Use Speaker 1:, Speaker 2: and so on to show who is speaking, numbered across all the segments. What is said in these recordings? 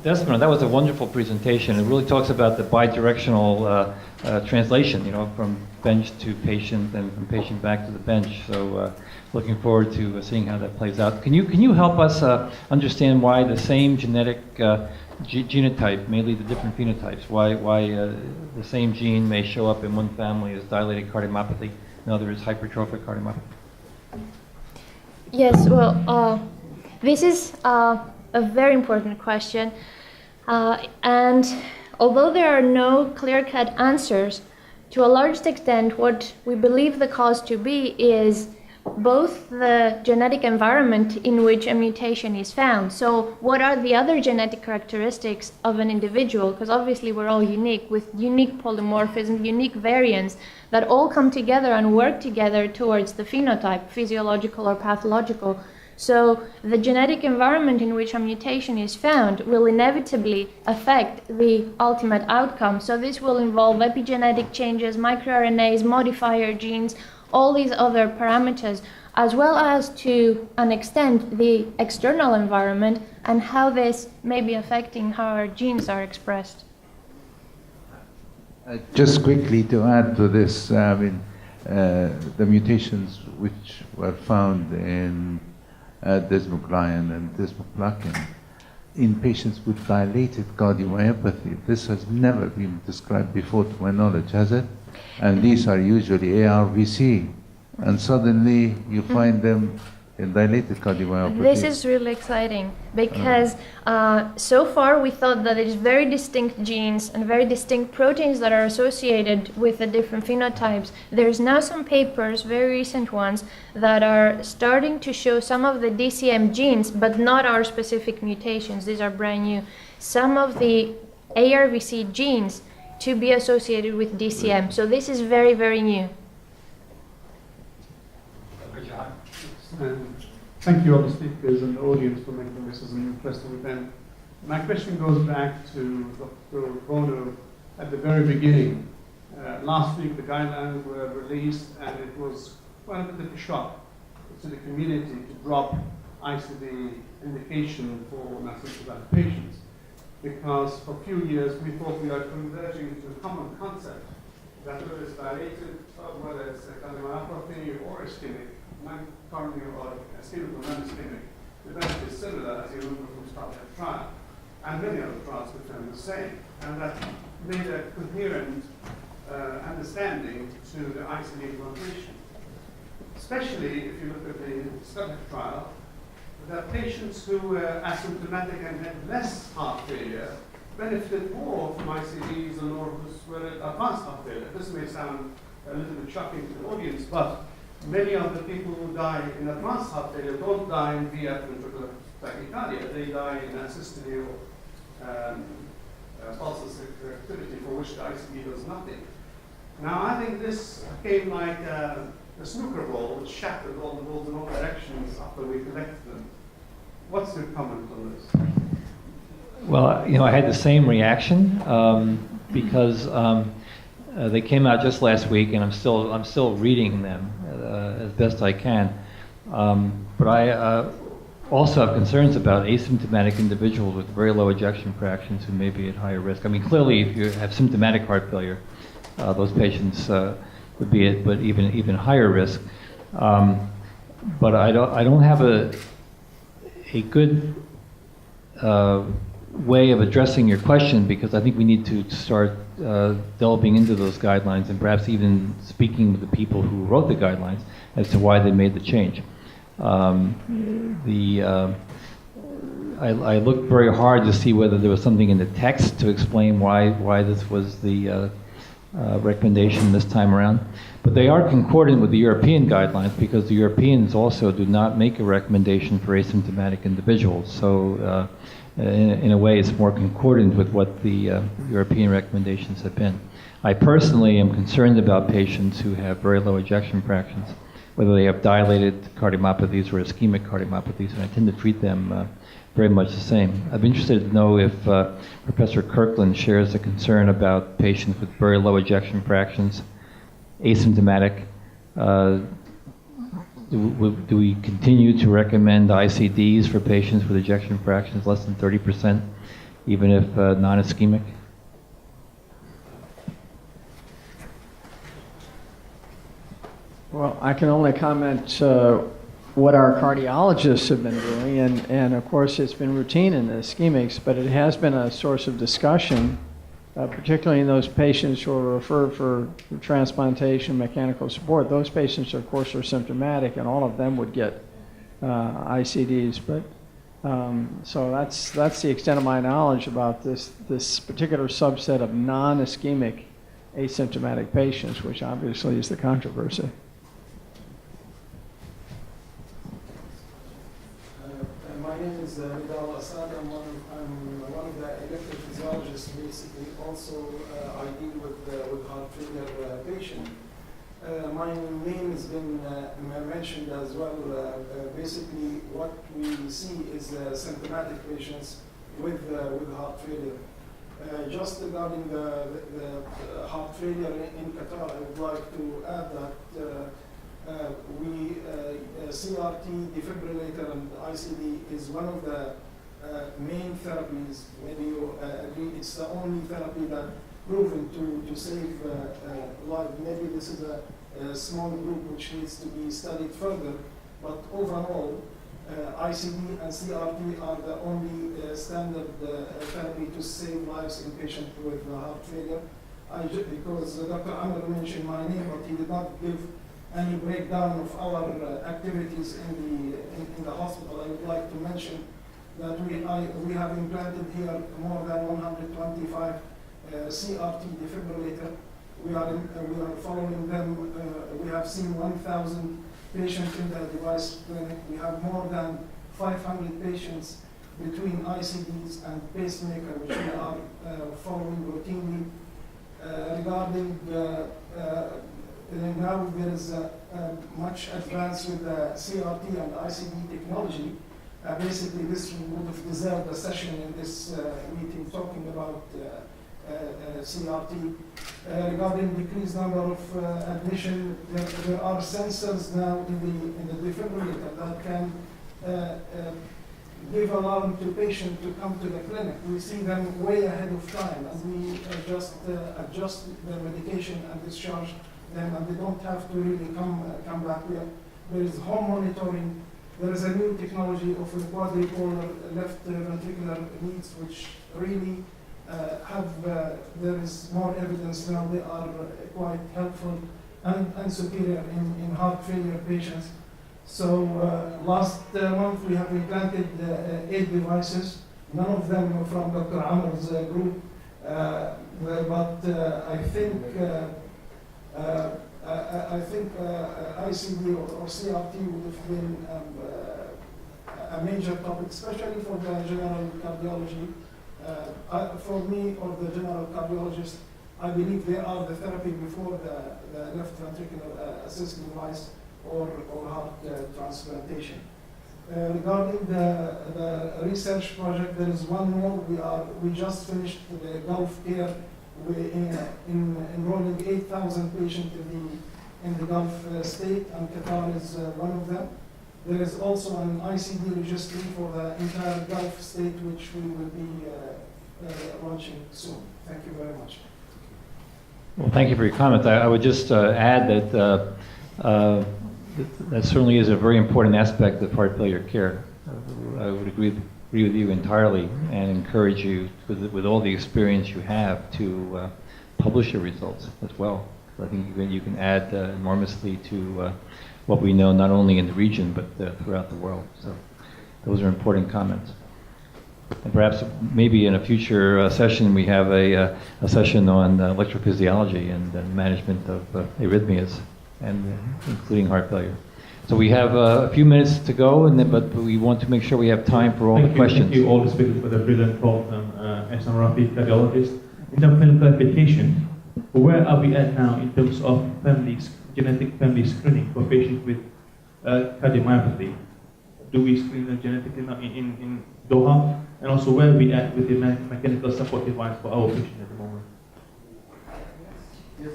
Speaker 1: Desmond, that was a wonderful presentation. It really talks about the bidirectional translation, from bench to patient and from patient back to the bench. So looking forward to seeing how that plays out. Can you help us understand why the same genetic genotype, mainly the different phenotypes, why the same gene may show up in one family as dilated cardiomyopathy, another is hypertrophic cardiomyopathy?
Speaker 2: Yes, well, this is a very important question. And although there are no clear-cut answers, to a large extent, what we believe the cause to be is both the genetic environment in which a mutation is found. So what are the other genetic characteristics of an individual? Because obviously we're all unique, with unique polymorphism, unique variants that all come together and work together towards the phenotype, physiological or pathological. So the genetic environment in which a mutation is found will inevitably affect the ultimate outcome. So this will involve epigenetic changes, microRNAs, modifier genes, all these other parameters, as well as, to an extent, the external environment and how this may be affecting how our genes are expressed.
Speaker 3: Just quickly to add to this, the mutations which were found in desmoglin and desmoplakin in patients with dilated cardiomyopathy, this has never been described before to my knowledge, has it? And these are usually ARVC, and suddenly you find them in dilated cardiomyopathy.
Speaker 2: This is really exciting because so far we thought that there's very distinct genes and very distinct proteins that are associated with the different phenotypes. There's now some papers, very recent ones, that are starting to show some of the DCM genes, but not our specific mutations. These are brand new. Some of the ARVC genes to be associated with DCM. So this is very, very new.
Speaker 4: Thank you all the speakers and the audience for making this as an interesting event. My question goes back to Dr. Bono at the very beginning. Last week the guidelines were released and it was quite a bit of a shock to the community to drop ICD indication for asymptomatic patients, because for a few years we thought we are converging into a common concept that whether it's dilated, whether it's a cardiomyopathy or ischemic, non-coronary or ischemic or non-ischemic, the benefit is similar, as you remember from StarTech trial, and many other trials confirm the same, and that made a coherent understanding to the ICD implementation. Especially if you look at the StarTech trial, that patients who were asymptomatic and had less heart failure benefited more from ICDs than those who were advanced heart failure. This may sound a little bit shocking to the audience, but many of the people who die in advanced heart failure don't die in VF ventricular tachycardia. They die in asystole or pulse activity, for which the ICD does nothing. Now, I think this came like a snooker ball which shattered all the balls in all directions after we collected them. What's your comment on this?
Speaker 1: Well, I had the same reaction because they came out just last week, and I'm still reading them as best I can. But I also have concerns about asymptomatic individuals with very low ejection fractions who may be at higher risk. I mean, clearly, if you have symptomatic heart failure, those patients would be at but even higher risk. But I don't have a good way of addressing your question, because I think we need to start delving into those guidelines and perhaps even speaking with the people who wrote the guidelines as to why they made the change. I looked very hard to see whether there was something in the text to explain why this was the recommendation this time around. But they are concordant with the European guidelines, because the Europeans also do not make a recommendation for asymptomatic individuals. So in a way, it's more concordant with what the European recommendations have been. I personally am concerned about patients who have very low ejection fractions, whether they have dilated cardiomyopathies or ischemic cardiomyopathies, and I tend to treat them very much the same. I'm interested to know if Professor Kirkland shares a concern about patients with very low ejection fractions, asymptomatic. Do we continue to recommend ICDs for patients with ejection fractions less than 30%? even if non-ischemic?
Speaker 5: Well, I can only comment what our cardiologists have been doing, and of course it's been routine in the ischemics, but it has been a source of discussion, particularly in those patients who are referred for transplantation, mechanical support. Those patients, of course, are symptomatic, and all of them would get ICDs. But so that's the extent of my knowledge about this particular subset of non-ischemic asymptomatic patients, which obviously is the controversy.
Speaker 6: My name is Ridal Assad. I'm one of the electrophysiologists. Basically, also I deal with heart failure patients. My name has been mentioned as well. Basically, what we see is symptomatic patients with heart failure. Just regarding the heart failure in Qatar, I would like to add that CRT, defibrillator, and ICD is one of the main therapies. Maybe you agree, it's the only therapy that proven to save life. Maybe this is a small group which needs to be studied further, but overall, ICD and CRT are the only standard therapy to save lives in patients with heart failure. Because Dr. Amr mentioned my name, but he did not give any breakdown of our activities in the hospital. I would like to mention that we have implanted here more than 125 CRT defibrillator. We are following them. We have seen 1,000 patients in the device clinic. We have more than 500 patients between ICDs and pacemaker, which we are following routinely. Regarding now there is much advance with the CRT and ICD technology. Basically, this would have deserved a session in this meeting talking about CRT. Regarding decreased number of admission, there are sensors now in the defibrillator that can give alarm to patient to come to the clinic. We see them way ahead of time, and we just adjust their medication and discharge them, and they don't have to really come back. There is home monitoring. There is a new technology of the quadripolar left ventricular leads, which really there is more evidence now they are quite helpful and superior in heart failure patients. So last month we have implanted 8 devices, none of them from Dr. Amr's group, but I think ICD or CRT would have been a major topic, especially for the general cardiology. For me or the general cardiologist, I believe they are the therapy before the left ventricular assist device or heart transplantation. Regarding the research project, there is one more. We just finished the Gulf Care. Enrolling 8,000 patients in the Gulf state, and Qatar is one of them. There is also an ICD registry for the entire Gulf state, which we will be launching soon. Thank you very much.
Speaker 1: Well, thank you for your comments. I would just add that that certainly is a very important aspect of heart failure care. I would agree with you entirely and encourage you, with all the experience you have, to publish your results as well. I think you can add enormously to what we know, not only in the region, but throughout the world. So those are important comments. And perhaps maybe in a future session we have a session on electrophysiology and management of arrhythmias, and including heart failure. So we have a few minutes to go, but we want to make sure we have time for all the questions.
Speaker 7: Thank you all the speakers for the brilliant talk, Hassan Rafi, cardiologist. In terms of clinical application, where are we at now in terms of genetic family screening for patients with cardiomyopathy? Do we screen them genetically now in Doha? And also, where are we at with the mechanical support device for our patient at the moment?
Speaker 8: Yes.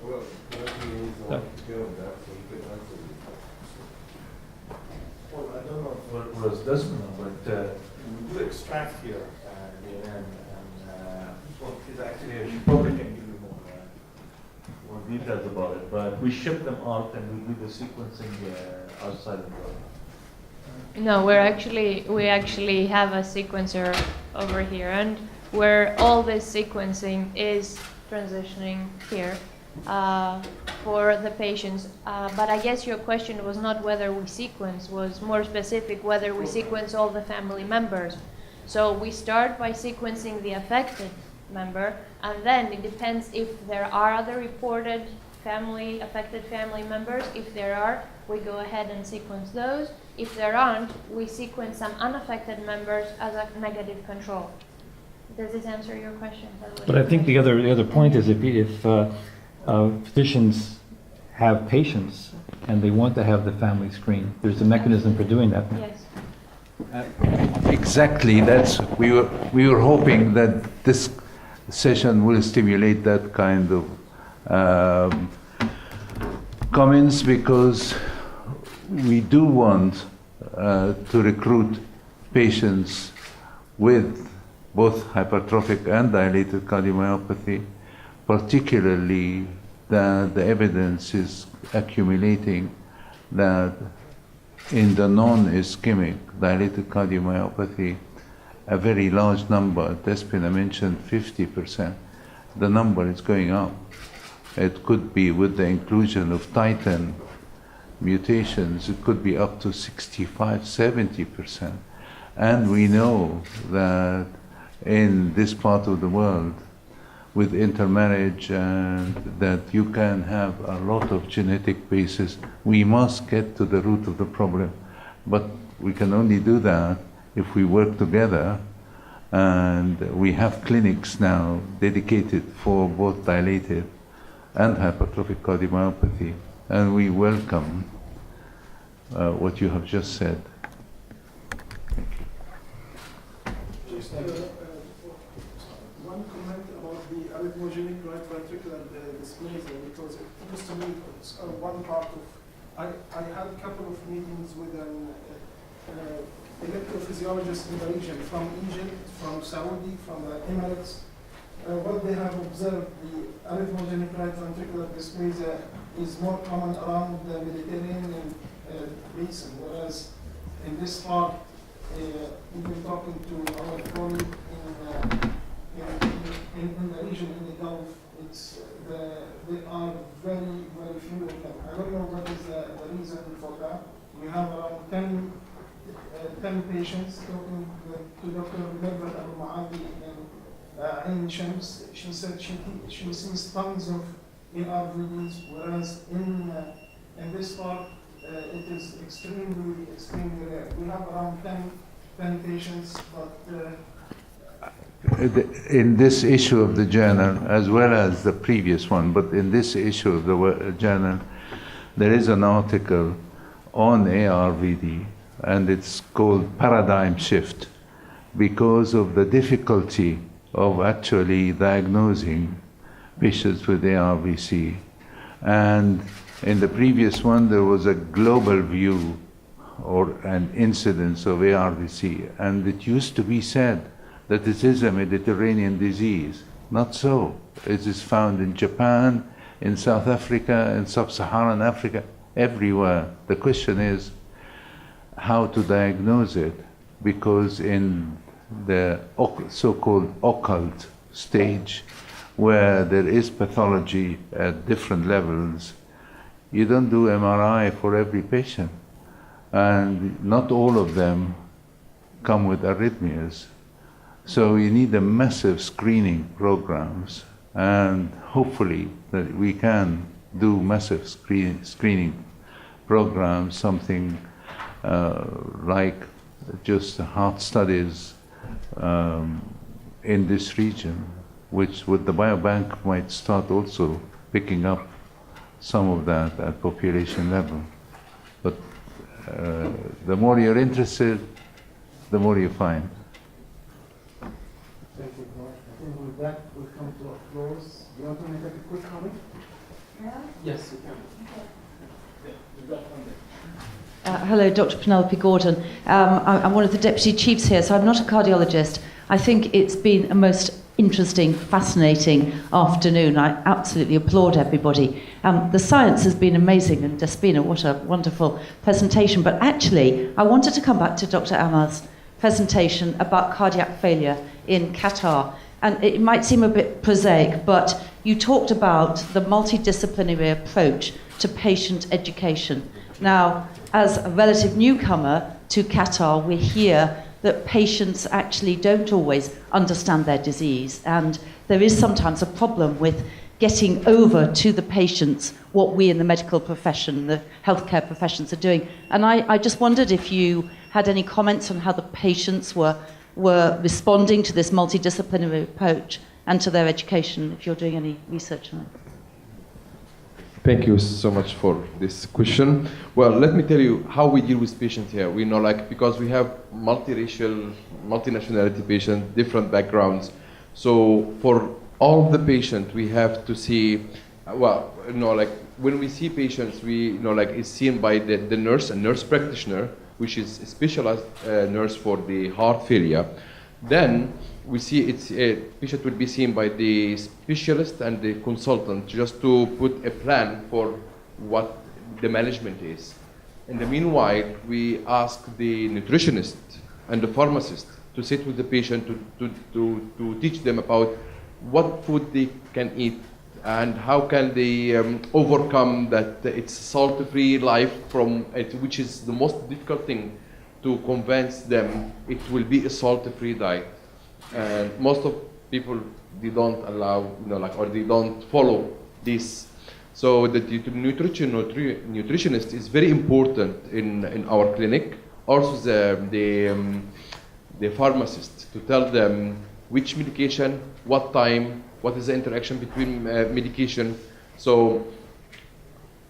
Speaker 8: Well, that means I want to go on that, so you could answer it. Well, I don't know if it was this one, but we do extract
Speaker 9: here at the end, and well, she's actually, she probably can give you more details about it, but we ship them out and we do the sequencing outside of the.
Speaker 2: No, we actually have a sequencer over here, and where all this sequencing is transitioning here for the patients. But I guess your question was not whether we sequence, was more specific whether we sequence all the family members. So we start by sequencing the affected member, and then it depends if there are other reported affected family members. If there are, we go ahead and sequence those. If there aren't, we sequence some unaffected members as a negative control. Does this answer your question?
Speaker 1: But I think the other point is if physicians have patients and they want to have the family screen, there's a mechanism for doing that.
Speaker 2: Yes.
Speaker 3: Exactly. We were hoping that this session will stimulate that kind of comments, because we do want to recruit patients with both hypertrophic and dilated cardiomyopathy, particularly that the evidence is accumulating that in the non-ischemic dilated cardiomyopathy, a very large number, Despina mentioned 50%, the number is going up. It could be with the inclusion of Titan mutations, it could be up to 65-70%. And we know that in this part of the world, with intermarriage, and that you can have a lot of genetic basis, we must get to the root of the problem. But we can only do that if we work together, and we have clinics now dedicated for both dilated and hypertrophic cardiomyopathy, and we welcome what you have just said.
Speaker 6: Just one comment about the arrhythmogenic right ventricular dysplasia, because it seems to me it's one part of. I had a couple of meetings with an electrophysiologist in the region from Egypt, from Saudi, from the Emirates. What they have observed, the arrhythmogenic right ventricular dysplasia is more common around the Mediterranean basin, whereas in this part, even talking to our colleague in the region, in the Gulf, there are very, very few of them. I don't know what is the reason for that. We have around 10 patients talking to Dr. Mirbat Al-Mu'adi in Shams. She said she sees tons of ARVDs, whereas in this part it is extremely rare. We have around 10 patients, but
Speaker 3: in this issue of the journal, as well as the previous one, but in this issue of the journal, there is an article on ARVD, and it's called Paradigm Shift, because of the difficulty of actually diagnosing patients with ARVC. And in the previous one, there was a global view or an incidence of ARVC, and it used to be said that it is a Mediterranean disease. Not so. It is found in Japan, in South Africa, in sub-Saharan Africa, everywhere. The question is how to diagnose it, because in the so-called occult stage, where there is pathology at different levels, you don't do MRI for every patient. And not all of them come with arrhythmias. So you need a massive screening programs, and hopefully that we can do massive screening programs, something like just heart studies in this region, which with the biobank might start also picking up some of that at population level. But the more you're interested, the more you find.
Speaker 4: Thank you, George. I think with that, we'll come to a close. Do you want to make a quick comment? Yes, you can.
Speaker 10: Hello, Dr. Penelope Gordon. I'm one of the deputy chiefs here, so I'm not a cardiologist. I think it's been a most interesting, fascinating afternoon. I absolutely applaud everybody. The science has been amazing, and Despina, what a wonderful presentation. But actually, I wanted to come back to Dr. Amar's presentation about cardiac failure in Qatar. And it might seem a bit prosaic, but you talked about the multidisciplinary approach to patient education. Now, as a relative newcomer to Qatar, we hear that patients actually don't always understand their disease, and there is sometimes a problem with getting over to the patients what we in the medical profession, the healthcare professions are doing. And I just wondered if you had any comments on how the patients were responding to this multidisciplinary approach and to their education, if you're doing any research on it.
Speaker 8: Thank you so much for this question. Well, let me tell you how we deal with patients here. We know, like, because we have multiracial, multinationality patients, different backgrounds. So for all the patients, we have to see, well, you know, like when we see patients, we, you know, like it's seen by the nurse, a nurse practitioner, which is a specialized nurse for the heart failure. Then we see it's a patient will be seen by the specialist and the consultant just to put a plan for what the management is. In the meanwhile, we ask the nutritionist and the pharmacist to sit with the patient to teach them about what food they can eat and how can they overcome that it's salt-free life from it, which is the most difficult thing to convince them it will be a salt-free diet. And most of people, they don't allow, you know, like, or they don't follow this. So the nutritionist is very important in our clinic. Also the pharmacist to tell them which medication, what time, what is the interaction between medication. So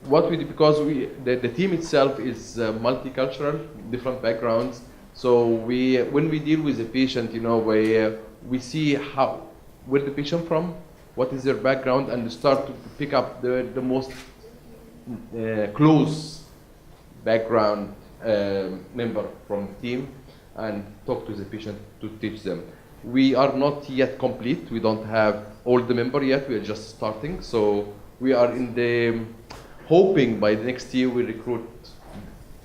Speaker 8: what we do, because the team itself is multicultural, different backgrounds. So when we deal with a patient, you know, we see where the patient from, what is their background, and start to pick up the most close background member from the team and talk to the patient to teach them. We are not yet complete. We don't have all the members yet. We are just starting. So we are in the hoping by the next year we recruit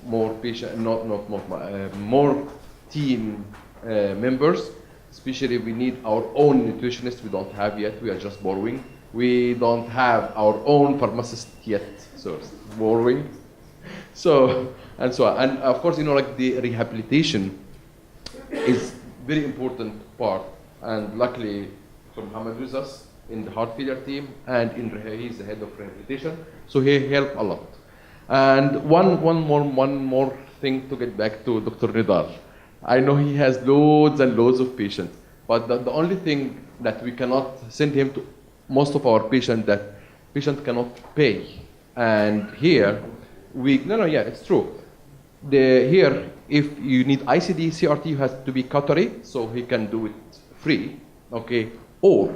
Speaker 8: more patient, more team members. Especially we need our own nutritionist. We don't have yet. We are just borrowing. We don't have our own pharmacist yet. So it's borrowing. So and so on. And of course, you know, like the rehabilitation is very important part. And luckily, Dr. Muhammad with us in the heart failure team, and he's the head of rehabilitation. So he helped a lot. And one more thing to get back to Dr. Nidar. I know he has loads and loads of patients, but the only thing that we cannot send him to most of our patients that patient cannot pay. And here, it's true. Here, if you need ICD, CRT has to be Qatari, so he can do it free, okay? Or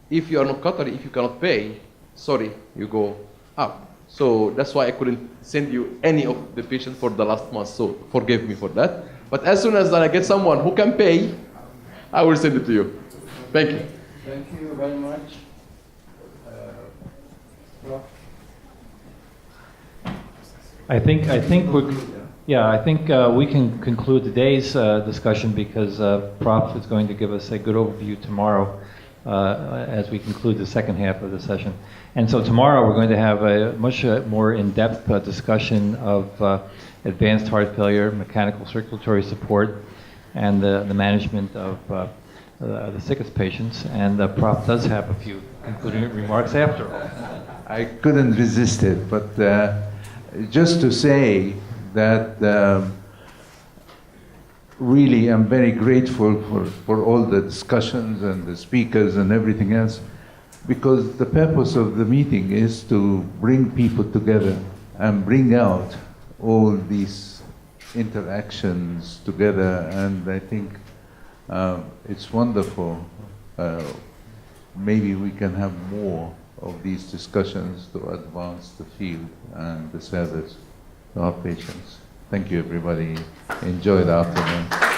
Speaker 8: if you are not Qatari, if you cannot pay, sorry, you go up. So that's why I couldn't send you any of the patients for the last month, so forgive me for that. But as soon as I get someone who can pay, I will send it to you. Thank you.
Speaker 5: Thank you very much.
Speaker 1: I think we can conclude today's discussion because Prof is going to give us a good overview tomorrow as we conclude the second half of the session. And so tomorrow we're going to have a much more in-depth discussion of advanced heart failure, mechanical circulatory support, and the management of the sickest patients. And Prof does have a few concluding remarks after all.
Speaker 3: I couldn't resist it, but just to say that really I'm very grateful for all the discussions and the speakers and everything else, because the purpose of the meeting is to bring people together and bring out all these interactions together, and I think it's wonderful. Maybe we can have more of these discussions to advance the field and the service to our patients. Thank you, everybody. Enjoy the afternoon.